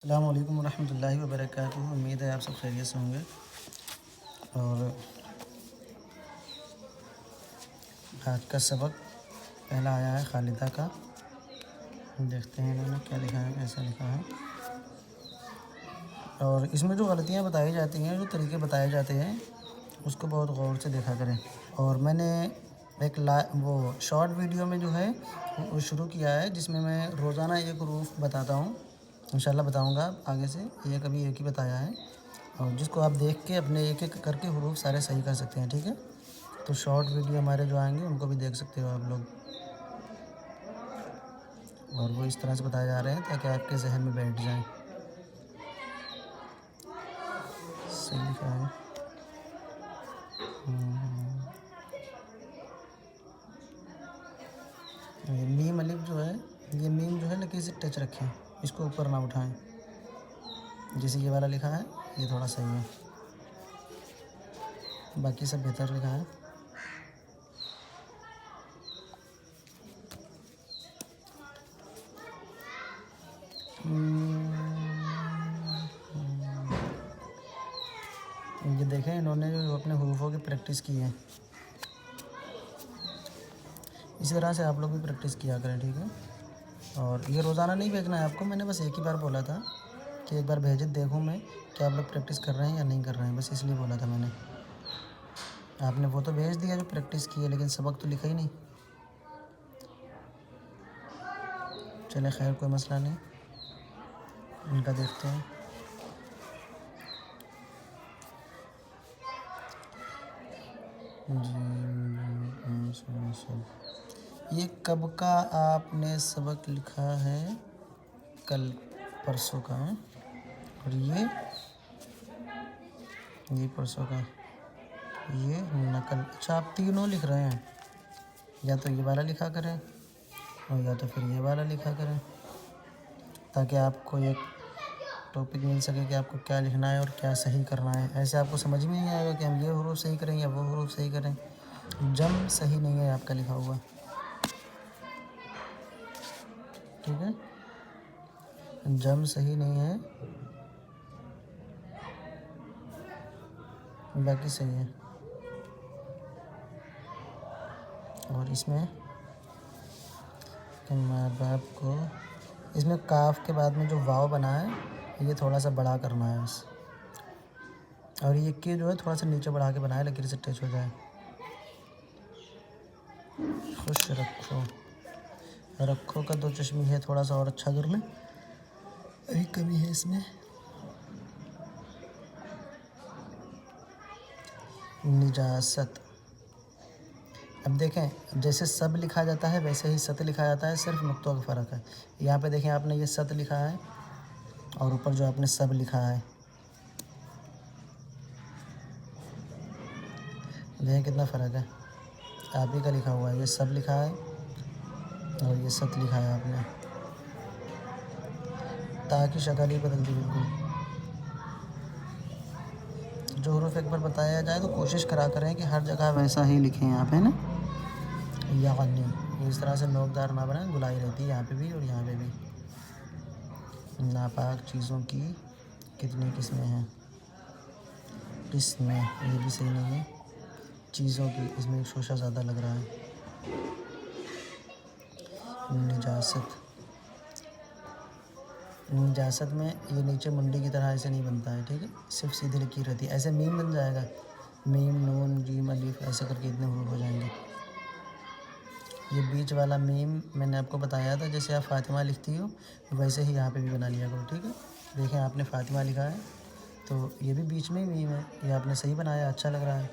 अस्सलाम वालेकुम रहमतुल्लाहि व बरकातुहू। उम्मीद है आप सब खैरियत से होंगे। और आज का सबक पहला आया है खालिदा का। देखते हैं इन्होंने क्या लिखा है, कैसा लिखा है। और इसमें जो गलतियाँ बताई जाती हैं, जो तरीके बताए जाते हैं, उसको बहुत गौर से देखा करें। और मैंने एक वो शॉर्ट वीडियो में जो है वो शुरू किया है, जिसमें मैं रोज़ाना एक हरूफ बताता हूँ। इंशाल्लाह बताऊँगा आगे से, ये कभी एक ही बताया है, और जिसको आप देख के अपने एक एक करके हरूफ सारे सही कर सकते हैं। ठीक है, तो शॉर्ट वीडियो हमारे जो आएंगे उनको भी देख सकते हो आप लोग। और वो इस तरह से बताए जा रहे हैं ताकि आपके जहन में बैठ जाए। सही लिखा है। ये मीम अलिफ जो है, ये मीम जो है लकीर से टच रखें, इसको ऊपर ना उठाएं। जैसे ये वाला लिखा है ये थोड़ा सही है, बाकी सब बेहतर लिखा है। ये देखें, इन्होंने जो अपने हुरूफों की प्रैक्टिस की है, इसी तरह से आप लोग भी प्रैक्टिस किया करें। ठीक है, और ये रोज़ाना नहीं भेजना है आपको, मैंने बस एक ही बार बोला था कि एक बार भेज देखूँ मैं कि आप लोग प्रैक्टिस कर रहे हैं या नहीं कर रहे हैं, बस इसलिए बोला था मैंने। आपने वो तो भेज दिया जो प्रैक्टिस की है, लेकिन सबक तो लिखा ही नहीं। चले खैर, कोई मसला नहीं, इनका देखते हैं। जी, ये कब का आपने सबक लिखा है? कल परसों का है। और ये परसों का, ये नकल। अच्छा, आप तीनों लिख रहे हैं, या तो ये वाला लिखा करें और या तो फिर ये वाला लिखा करें, ताकि आपको एक टॉपिक मिल सके कि आपको क्या लिखना है और क्या सही करना है। ऐसे आपको समझ में नहीं आएगा कि हम ये हरूफ सही करें या वो हरूफ सही करें। जम सही नहीं है आपका लिखा हुआ। ठीक है, जम सही नहीं है, बाकी सही है। और इसमें माँ बाप को, इसमें काफ के बाद में जो वाव बना है ये थोड़ा सा बड़ा करना है बस। और ये के जो है थोड़ा सा नीचे बढ़ा के बनाए, लकीर से टच हो जाए। खुश रखो, रखो का दो चश्मी है, थोड़ा सा और अच्छा कर लें, अभी कमी है इसमें। निजासत, अब देखें, जैसे सब लिखा जाता है वैसे ही सत लिखा जाता है, सिर्फ नुक्तों का फ़र्क है। यहाँ पे देखें, आपने ये सत लिखा है और ऊपर जो आपने सब लिखा है, देखें कितना फ़र्क है। आप ही का लिखा हुआ है, ये सब लिखा है और ये सत लिखा है आपने। ताकि शक्ल ही बदल दी बिल्कुल। जो हरूफ एक बार बताया जाए तो कोशिश करा करें कि हर जगह वैसा ही लिखें यहाँ पे ना, यानी इस तरह से नोकदार ना बनाए, गुलाई रहती है यहाँ पे भी और यहाँ पे भी। नापाक चीज़ों की कितनी किस्में हैं, किस्में ये भी सही नहीं है। चीज़ों की, इसमें एक शोशा ज़्यादा लग रहा है। निजासत, निजासत में ये नीचे मुंडी की तरह ऐसे नहीं बनता है। ठीक है, सिर्फ सीधी लकीर रहती है, ऐसे मीम बन जाएगा। मीम, नून, जीम, अलीफ, ऐसे करके इतने हरूफ हो जाएंगे। ये बीच वाला मीम मैंने आपको बताया था, जैसे आप फ़ातिमा लिखती हो वैसे ही यहाँ पे भी बना लिया करो। ठीक है, देखें आपने फ़ातिमा लिखा है तो ये भी बीच में ही मीम है, ये आपने सही बनाया, अच्छा लग रहा है।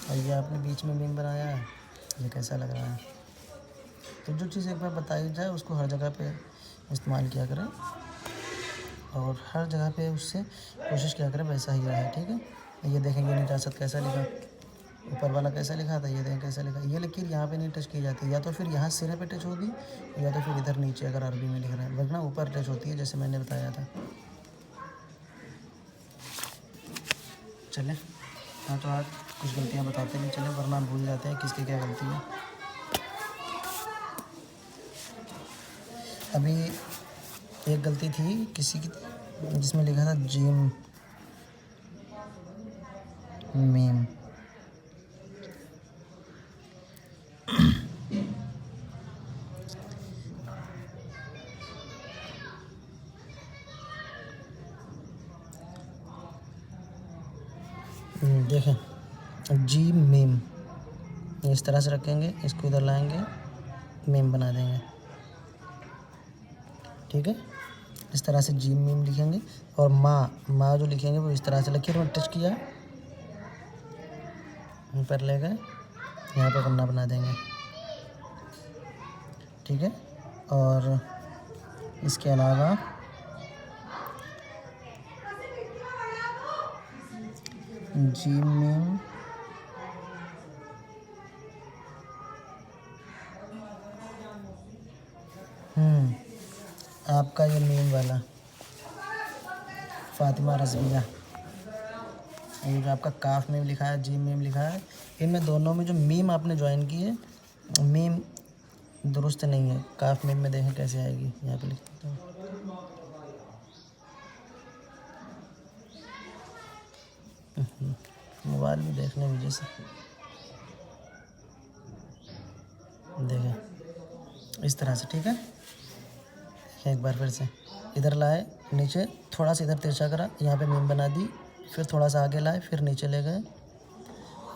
और ये आपने बीच में मीम बनाया है, ये कैसा लग रहा है। तो जो चीज़ एक बार बताई जाए उसको हर जगह पे इस्तेमाल किया करें, और हर जगह पे उससे कोशिश किया करें वैसा ही रहे। ठीक है, ये देखेंगे निजासत कैसा लिखा, ऊपर वाला कैसा लिखा था, ये देखें कैसा लिखा। ये लकीर यहाँ पे नहीं टच की जाती, या तो फिर यहाँ सिरे पे टच होगी या तो फिर इधर नीचे अगर अरबी में लिख रहे हैं, वरना ऊपर टच होती है, जैसे मैंने बताया था। चलें, हाँ, तो आज कुछ गलतियाँ बताते नहीं चलें, वरना हम भूल जाते हैं किसकी क्या गलती है। अभी एक गलती थी किसी की, जिसमें लिखा था जीम मीम। देखें जीम मीम, इस तरह से रखेंगे, इसको इधर लाएंगे, मीम बना देंगे। ठीक है, इस तरह से जीम मीम लिखेंगे। और माँ जो लिखेंगे वो इस तरह से, लकीर में टच किया, ऊपर ले गए, यहाँ पे गन्ना बना देंगे। ठीक है, और इसके अलावा जीम मीम आपका ये मीम वाला फातिमा रज़विया, ये जो आपका काफ मीम लिखा है, जीम मीम लिखा है, इनमें दोनों में जो मीम आपने ज्वाइन की है, मीम दुरुस्त नहीं है। काफ मीम में देखें कैसे आएगी, यहाँ पे लिख देता हूँ। मोबाइल में देखने की वजह से देखें इस तरह से। ठीक है, एक बार फिर से इधर लाए, नीचे थोड़ा सा इधर तिरछा करा, यहाँ पे मीम बना दी, फिर थोड़ा सा आगे लाए, फिर नीचे ले गए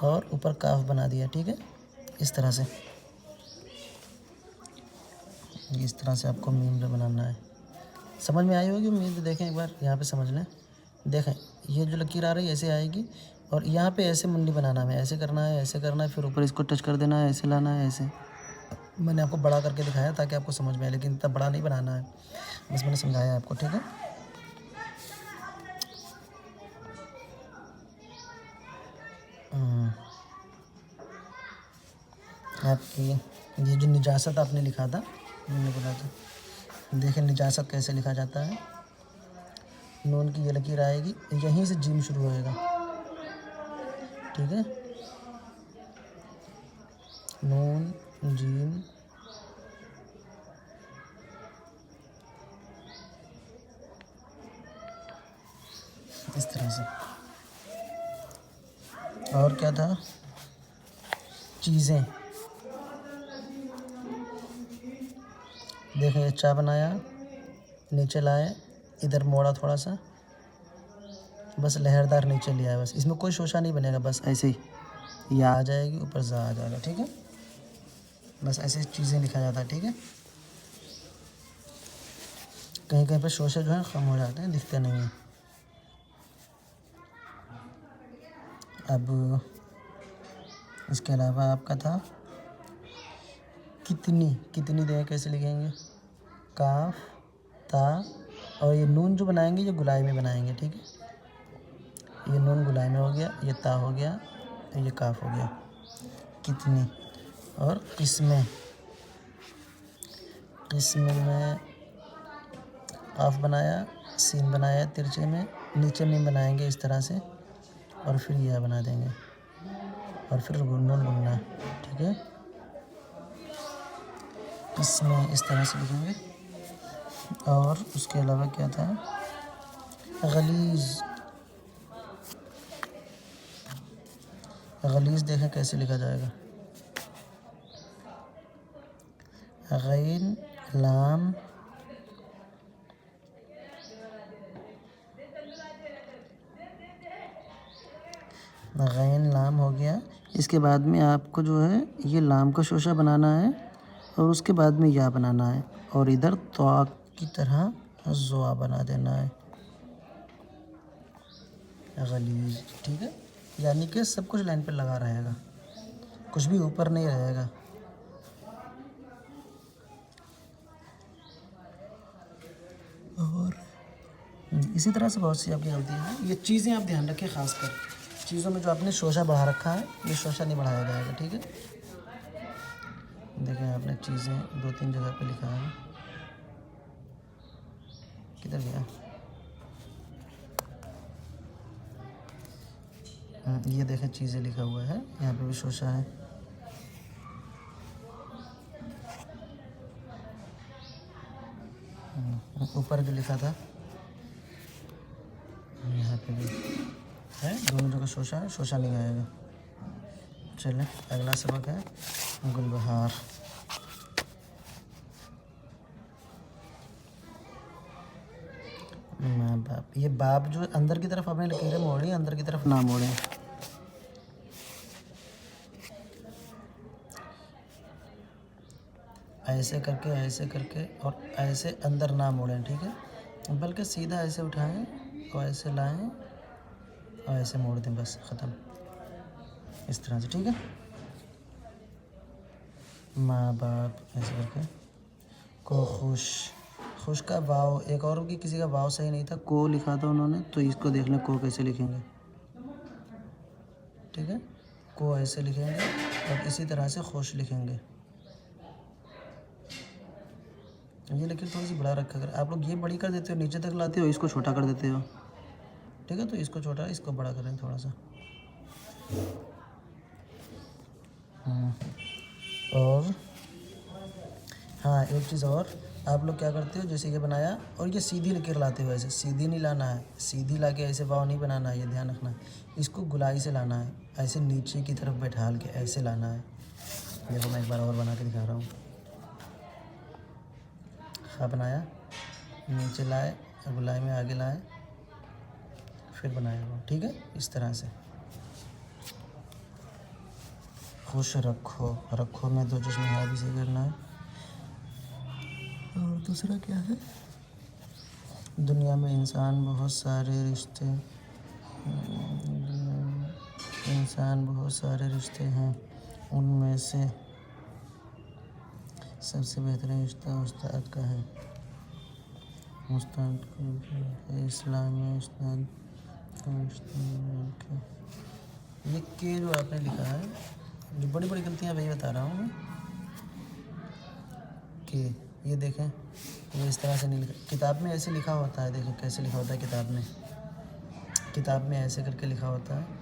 और ऊपर काफ बना दिया। ठीक है, इस तरह से, इस तरह से आपको मीम जो बनाना है। समझ में आई होगी उम्मीद। देखें एक बार यहाँ पे समझ लें। देखें ये जो लकीर आ रही है ऐसे आएगी, और यहाँ पे ऐसे मुंडी बनाना है, ऐसे करना है, ऐसे करना है, फिर ऊपर इसको टच कर देना है, ऐसे लाना है, ऐसे। मैंने आपको बड़ा करके दिखाया ताकि आपको समझ में आए, लेकिन इतना बड़ा नहीं बनाना है, बस मैंने समझाया आपको। ठीक है, आपकी ये जो निजासत आपने लिखा था, मैंने बोला था, देखें निजासत कैसे लिखा जाता है। नून की ये लकीर आएगी, यहीं से जीम शुरू होएगा। ठीक है, नून जीम, इस तरह से। और क्या था, चीज़ें। देखें चा बनाया, नीचे लाए, इधर मोड़ा थोड़ा सा, बस लहरदार नीचे लिया है, बस इसमें कोई शोशा नहीं बनेगा, बस ऐसे ही या आ जाएगी, ऊपर जा आ जाएगा। ठीक है, बस ऐसे चीज़ें लिखा जाता है। ठीक है, कहीं कहीं पर शोशे जो हैं कम हो जाते हैं, दिखते नहीं हैं। अब इसके अलावा आपका था कितनी। कितनी दें कैसे लिखेंगे, काफ ता, और ये नून जो बनाएंगे ये गुलाई में बनाएंगे। ठीक है, ये नून गुलाई में हो गया, ये ता हो गया, ये काफ हो गया, कितनी। और इसमें में काफ बनाया, सीन बनाया तिरछे में, नीचे में बनाएंगे इस तरह से, और फिर यह बना देंगे, और फिर नून गुनना। ठीक है, इसमें इस तरह से लिखेंगे। और उसके अलावा क्या था, गलीज़। गलीज़ देखें कैसे लिखा जाएगा, गैन लाम गैन लाम हो गया। इसके बाद में आपको जो है ये लाम का शोशा बनाना है, और उसके बाद में या बनाना है, और इधर तो की तरह ज़ुआ बना देना है, गलीज़। ठीक है, यानी कि सब कुछ लाइन पे लगा रहेगा, कुछ भी ऊपर नहीं रहेगा। और इसी तरह से बहुत सी आपकी गलतियाँ हैं। ये चीज़ें आप ध्यान रखें, ख़ासकर चीज़ों में जो आपने शोशा बढ़ा रखा है, ये शोशा नहीं बढ़ाया जाएगा। ठीक है, देखें आपने चीज़ें 2-3 जगह पे लिखा है, किधर गया, ये देखें चीज़ें लिखा हुआ है, यहाँ पे भी शोशा है। ऊपर जो लिखा था के लिए है, दोनों जगह शोशा है, शोशा नहीं आएगा। चलें, अगला सबक है गुलबहार। माँ बाप, ये बाप जो अंदर की तरफ अपने लकीरें मोड़ी, अंदर की तरफ ना मोड़ें। ऐसे करके और ऐसे अंदर ना मोड़ें, ठीक है, बल्कि सीधा ऐसे उठाएं और ऐसे लाएं और ऐसे मोड़ दें, बस ख़त्म, इस तरह से, ठीक है। माँ बाप ऐसे करके, को खुश, खुश का वाव, एक और की किसी का वाव सही नहीं था, को लिखा था उन्होंने, तो इसको देख लें को कैसे लिखेंगे, ठीक है। को ऐसे लिखेंगे और इसी तरह से खुश लिखेंगे। ये लेकिन थोड़ी सी बड़ा रखा कर, आप लोग ये बड़ी कर देते हो, नीचे तक लाते हो, इसको छोटा कर देते हो, ठीक है। तो इसको छोटा, इसको बड़ा करें थोड़ा सा। और हाँ, एक चीज़ और, आप लोग क्या करते हो, जैसे ये बनाया और ये सीधी लकीर लाते हो, ऐसे सीधी नहीं लाना है, सीधी लाके ऐसे वाव नहीं बनाना है, ये ध्यान रखना है। इसको गुलाई से लाना है, ऐसे नीचे की तरफ बैठाल के ऐसे लाना है। देखो मैं एक बार और बना के दिखा रहा हूँ। खा बनाया, नीचे लाए, गुलाई में आगे लाए, फिर बनाया वो, ठीक है, इस तरह से। खुश रखो, रखो में दो जिसमें है भी सही करना है। और दूसरा क्या है, दुनिया में इंसान बहुत सारे रिश्ते हैं, उनमें से सबसे बेहतरीन रिश्ता उस्ताद का है। उस्ताद को इस्लाम में उस्ताद का, ये के जो आपने लिखा है, जो बड़ी बड़ी गलतियाँ वही बता रहा हूँ मैं, कि ये देखें, ये इस तरह से नहीं लिखा, किताब में ऐसे लिखा होता है, देखो कैसे लिखा होता है किताब में ऐसे करके लिखा होता है,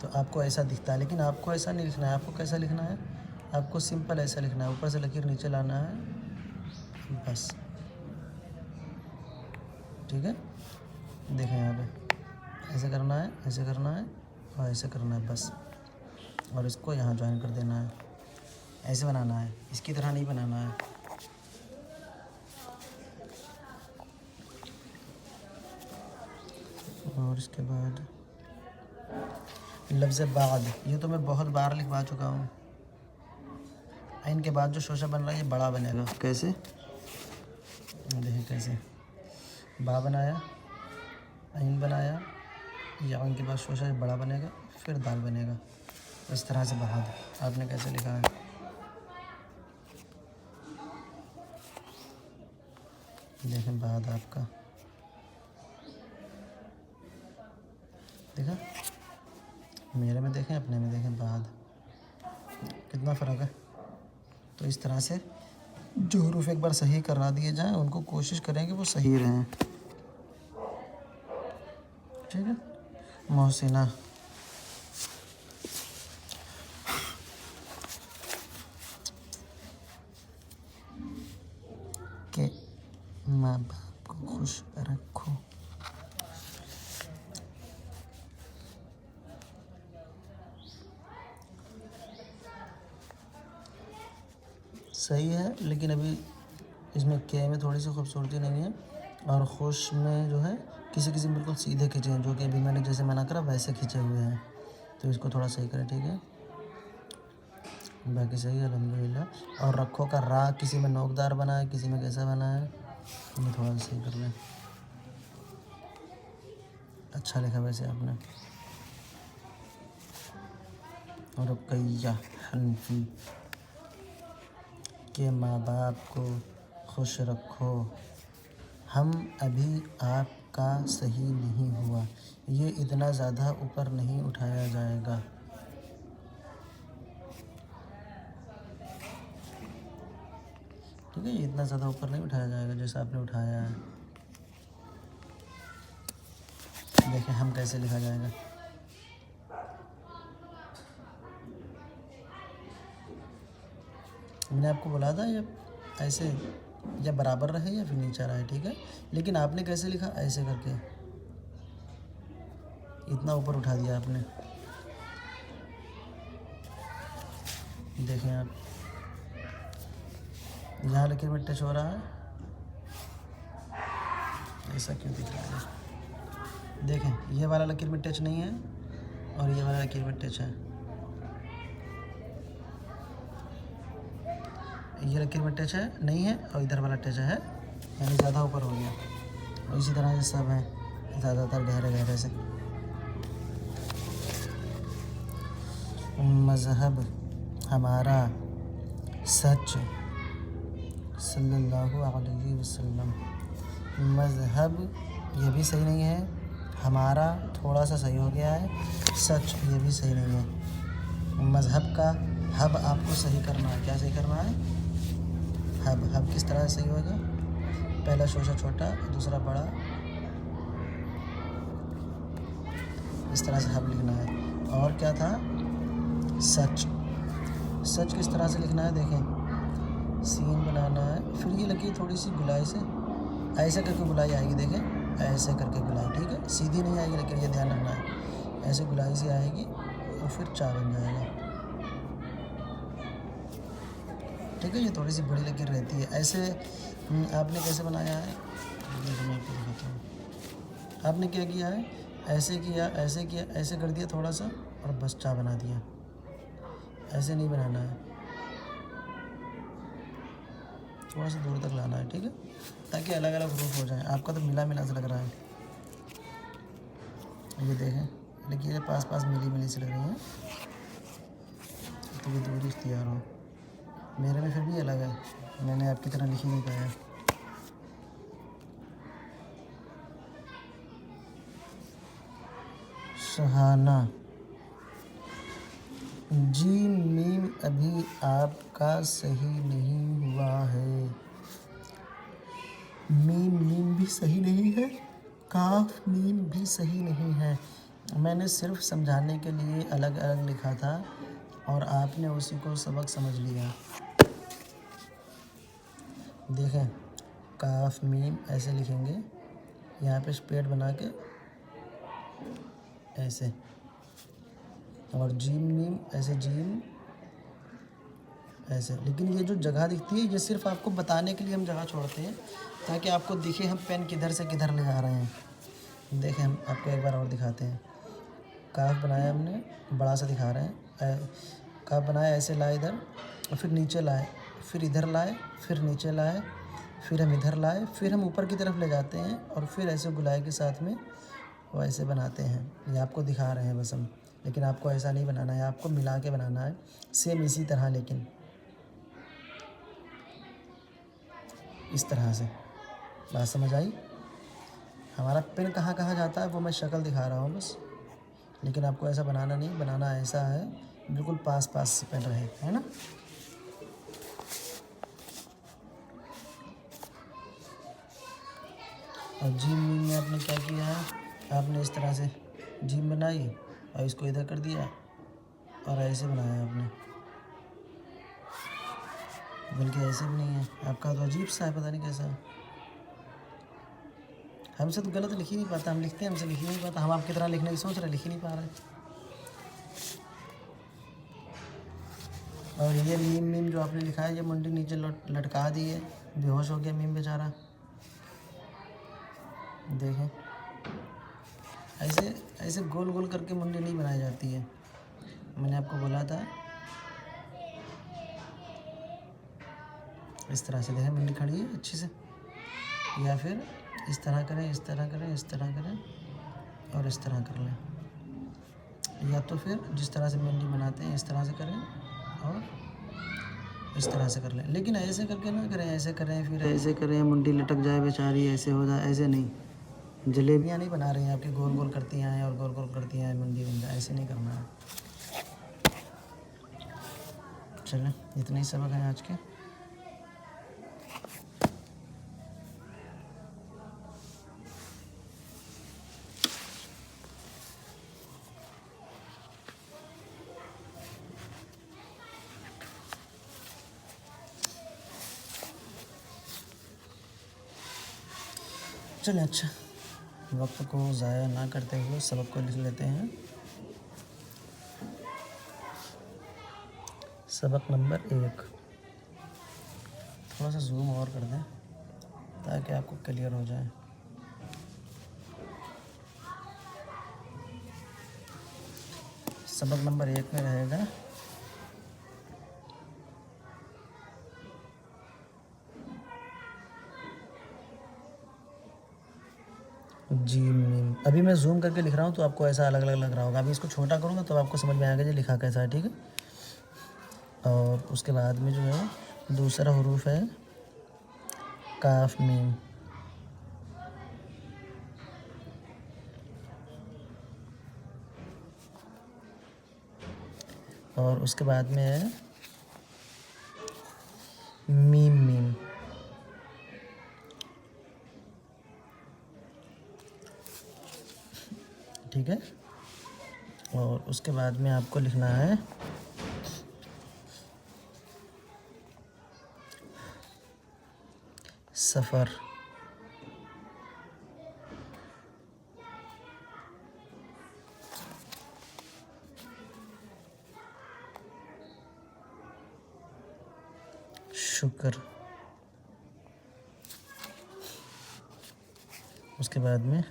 तो आपको ऐसा दिखता है, लेकिन आपको ऐसा नहीं लिखना है। आपको कैसा लिखना है, आपको सिंपल ऐसा लिखना है, ऊपर से लकीर नीचे लाना है, बस, ठीक है। देखें यहाँ पे ऐसे करना है, ऐसे करना है और ऐसे करना है, बस, और इसको यहाँ ज्वाइन कर देना है, ऐसे बनाना है, इसकी तरह नहीं बनाना है। और इसके बाद लफ्ज़ बाद, ये तो मैं बहुत बार लिखवा चुका हूँ। इनके बाद जो शोशा बन रहा है ये बड़ा बनेगा, कैसे देखें, कैसे बा बनाया, आइन बनाया, या इनके बाद शोशा बड़ा बनेगा, फिर दाल बनेगा, इस तरह से बाद आपने कैसे लिखा है। देखें बाद आपका, देखा, मेरे में देखें, अपने में देखें, बाद कितना फ़र्क है। तो इस तरह से जो हरूफ एक बार सही करा दिए जाएं, उनको कोशिश करें कि वो सही रहें, ठीक है। मोहसिना, के माँ बाप को खुश रखो। सही है, लेकिन अभी इसमें के में थोड़ी सी खूबसूरती नहीं है, और खुश में जो है किसी किसी बिल्कुल सीधे खींचे हैं, जो कि अभी मैंने जैसे मना करा वैसे खींचे हुए हैं, तो इसको थोड़ा सही करें, ठीक है। बाकी सही है अल्हम्दुलिल्लाह। और रखो का रा किसी में नोकदार बना है, किसी में कैसा बना है, ये थोड़ा सा सही कर लें। अच्छा लिखा वैसे आपने। और रुकैया हनफी, के माँ बाप को खुश रखो, हम अभी आपका सही नहीं हुआ, ये इतना ज़्यादा ऊपर नहीं उठाया जाएगा। ठीक है, ये इतना ज़्यादा ऊपर नहीं उठाया जाएगा जैसा आपने उठाया है। देखें हम कैसे लिखा जाएगा। मैंने आपको बोला था ये ऐसे या बराबर रहे या फिर नीचा रहे, ठीक है। लेकिन आपने कैसे लिखा, ऐसे करके इतना ऊपर उठा दिया आपने, देखें आप यहाँ लकीर में टच हो रहा है, ऐसा क्यों दिख रहा है। देखें ये वाला लकीर में टच नहीं है और ये वाला लकीर में टच है, ये लकीर में टच है नहीं है और इधर वाला टच है, यानी ज़्यादा ऊपर हो गया। और इसी तरह से सब है, ज़्यादातर गहरे गहरे से। मज़हब हमारा सच सल्लल्लाहु अलैहि वसल्लम। मज़हब ये भी सही नहीं है, हमारा थोड़ा सा सही हो गया है, सच ये भी सही नहीं है। मज़हब का हब आपको सही करना है। क्या सही करना है, हब। हब किस तरह से सही होगा, पहला शोशा छोटा दूसरा बड़ा, इस तरह से हब लिखना है। और क्या था, सच। सच किस तरह से लिखना है, देखें सीन बनाना है, फिर ये लकीर थोड़ी सी गुलाई से ऐसे करके गुलाई आएगी, देखें ऐसे करके गुलाई, ठीक है, सीधी नहीं आएगी लेकिन ये ध्यान रखना है, ऐसे गुलाई से आएगी और फिर चा बन जाएगा, ठीक है। ये थोड़ी सी बड़ी लकीर रहती है। ऐसे आपने कैसे बनाया है, मैं आपको दिखाता हूँ। आपने क्या किया है, ऐसे किया, ऐसे किया, ऐसे कर दिया थोड़ा सा और बस चा बना दिया, ऐसे नहीं बनाना है, थोड़ा सा दूर तक लाना है, ठीक है, ताकि अलग अलग ग्रुप हो जाए। आपका तो मिला मिला से लग रहा है, ये देखें लकीरें ये पास पास मिली मिली से लग रही हैं, तो ये दूरी इख्तियार हो। मेरे में फिर भी अलग है, मैंने आपकी तरह लिख ही नहीं पाया। सहाना, जी मीम अभी आपका सही नहीं हुआ है, मीम भी सही नहीं है, काफ मीम भी सही नहीं है। मैंने सिर्फ समझाने के लिए अलग अलग लिखा था और आपने उसी को सबक समझ लिया। देखें काफ मीम ऐसे लिखेंगे, यहाँ पे स्पेड बना के ऐसे, और जीम मीम ऐसे, जीम ऐसे। लेकिन ये जो जगह दिखती है ये सिर्फ आपको बताने के लिए हम जगह छोड़ते हैं, ताकि आपको दिखे हम पेन किधर से किधर ले जा रहे हैं। देखें हम आपको एक बार और दिखाते हैं। काफ बनाया हमने, बड़ा सा दिखा रहे हैं, काफ बनाया, ऐसे लाए इधर और फिर नीचे लाए, फिर इधर लाए, फिर नीचे लाए, फिर हम इधर लाए, फिर हम ऊपर की तरफ ले जाते हैं और फिर ऐसे गुलाई के साथ में वो ऐसे बनाते हैं। ये आपको दिखा रहे हैं बस हम, लेकिन आपको ऐसा नहीं बनाना है, आपको मिला के बनाना है सेम इसी तरह, लेकिन इस तरह से। बात समझ आई। हमारा पेन कहाँ कहाँ जाता है वो मैं शक्ल दिखा रहा हूँ बस, लेकिन आपको ऐसा बनाना नहीं, बनाना ऐसा है बिल्कुल पास पास से पेन रहे, है ना। और जीम मीम में आपने क्या किया है, आपने इस तरह से जीम बनाई और इसको इधर कर दिया और ऐसे बनाया आपने, बल्कि ऐसे भी नहीं है आपका, तो अजीब सा है, पता नहीं कैसा। हमसे तो गलत लिख ही नहीं पाता, हम लिखते हैं हमसे लिख ही नहीं पाता, हम आपकी तरह लिखने की सोच रहे, लिख ही नहीं पा रहे। और ये मीम मीम जो आपने लिखा है, ये मुंडी नीचे लटका दी है, बेहोश हो गया मीम बेचारा। देखें ऐसे ऐसे गोल गोल करके मुंडी नहीं बनाई जाती है, मैंने आपको बोला था। इस तरह से देखें मुंडी खड़ी है अच्छी से, या फिर इस तरह करें, इस तरह करें, इस तरह करें और इस तरह कर लें, या तो फिर जिस तरह से मुंडी बनाते हैं इस तरह से करें और इस तरह से कर लें। लेकिन ऐसे करके ना करें, ऐसे करें फिर ऐसे करें, मुंडी लटक जाए बेचारी, ऐसे हो जाए, ऐसे नहीं। जलेबियाँ नहीं बना रही हैं आपकी, गोल गोल करती हैं और गोल गोल करती हैं मुंडी बन जाए, ऐसे नहीं करना है। चलें इतने ही सबक हैं आज के। चलिए अच्छा, वक्त को ज़ाया ना करते हुए सबक को लिख लेते हैं। सबक नंबर 1, थोड़ा सा जूम और कर दें ताकि आपको क्लियर हो जाए। सबक नंबर 1 में रहेगा जीम मीम। अभी मैं जूम करके लिख रहा हूँ तो आपको ऐसा अलग अलग लग रहा होगा। अभी इसको छोटा करूँगा तो आपको समझ में आएगा जी लिखा कैसा है, ठीक है। और उसके बाद में जो है दूसरा हरूफ है काफ मीम। और उसके बाद में है मीम मीम। ठीक है। और उसके बाद में आपको लिखना है सफ़र। शुक्र। उसके बाद में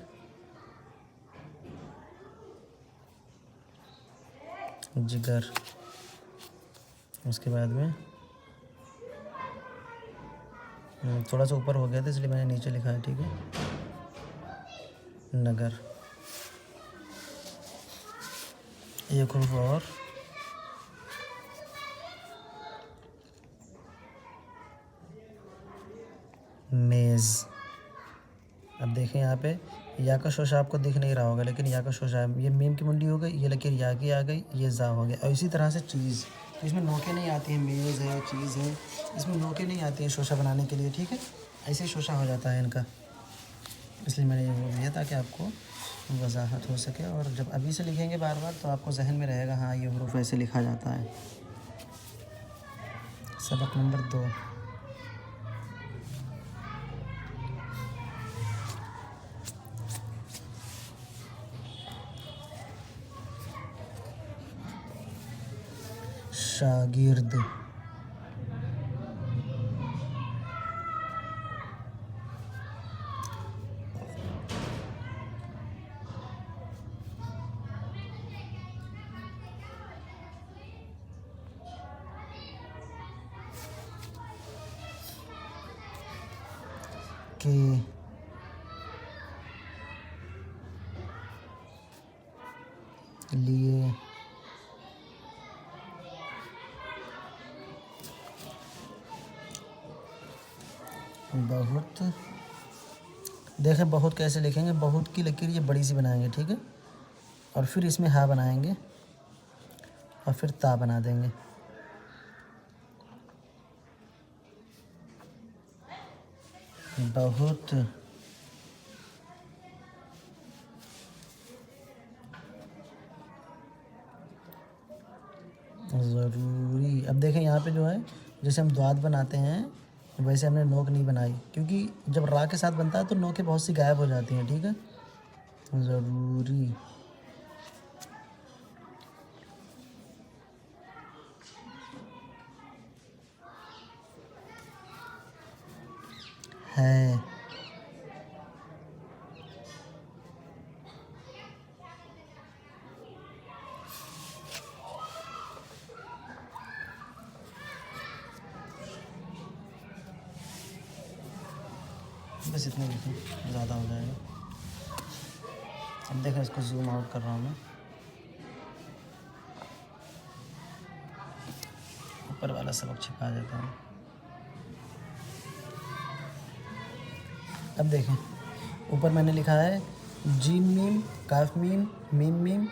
जिगर। उसके बाद में थोड़ा सा ऊपर हो गया था इसलिए मैंने नीचे लिखा है, ठीक है। नगर। एक हरूफ और मेज़। अब देखें यहाँ पे या का शोशा आपको दिख नहीं रहा होगा, लेकिन या का शोशा है। ये मीम की मुंडी हो गई, ये लकीर या की आ गई, ये जा हो गया। और इसी तरह से चीज़, इसमें नोकें नहीं आती हैं। मेज़ है, चीज़ है, इसमें नोकें नहीं आती हैं शोशा बनाने के लिए, ठीक है। ऐसे ही शोशा हो जाता है इनका, इसलिए मैंने ये बोल दिया ताकि आपको वजाहत हो सके। और जब अभी से लिखेंगे बार बार तो आपको जहन में रहेगा हाँ ये हरूफ ऐसे लिखा जाता है। सबक नंबर 2, शागिर्द। के लिए बहुत। देखें बहुत कैसे लिखेंगे, बहुत की लकीर ये बड़ी सी बनाएंगे, ठीक है। और फिर इसमें हा बनाएंगे और फिर ता बना देंगे। बहुत ज़रूरी। अब देखें यहाँ पे जो है जैसे हम द्वाद बनाते हैं वैसे हमने नोक नहीं बनाई, क्योंकि जब रा के साथ बनता है तो नोकें बहुत सी गायब हो जाती हैं, ठीक है। ज़रूरी है। बस इतने लिखें, ज़्यादा हो जाएगा। अब देखें इसको जूम आउट कर रहा हूँ मैं। ऊपर वाला सबक छिपा देता हूँ। अब देखें ऊपर मैंने लिखा है जीम मीम काफ मीम मीम मीम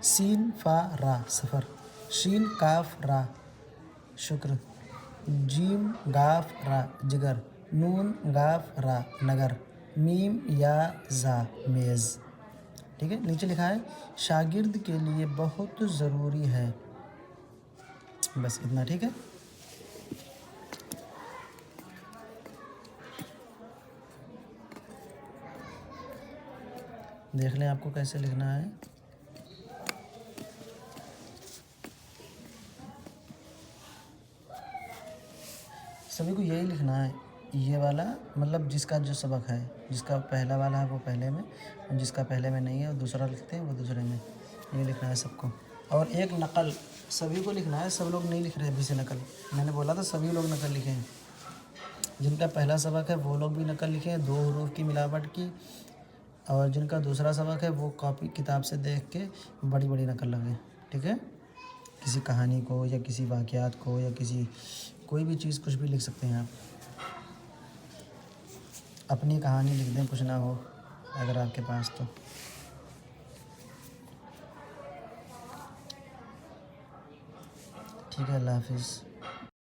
सीन फा रा सफ़र। शीन काफ रा शुक्र। जीम गाफ रा जिगर। नून गाफ रा नगर। मीम या जा मेज़। ठीक है। नीचे लिखा है शागिर्द के लिए बहुत ज़रूरी है। बस इतना, ठीक है। देख लें आपको कैसे लिखना है। सभी को यही लिखना है, ये वाला मतलब जिसका जो सबक है, जिसका पहला वाला है वो पहले में, और जिसका पहले में नहीं है वो दूसरा लिखते हैं वो दूसरे में, ये लिखना है सबको। और एक नकल सभी को लिखना है, सब लोग नहीं लिख रहे अभी से नकल। मैंने बोला था सभी लोग नकल लिखें, जिनका पहला सबक है वो लोग भी नकल लिखें 2 हरूफ की मिलावट की, और जिनका दूसरा सबक है वो कॉपी किताब से देख के बड़ी बड़ी नकल लगे, ठीक है। किसी कहानी को या किसी वाक़यात को या किसी कोई भी चीज़ कुछ भी लिख सकते हैं आप। अपनी कहानी लिख दें, कुछ ना हो अगर आपके पास तो। ठीक है, अल्लाह हाफ़िज़।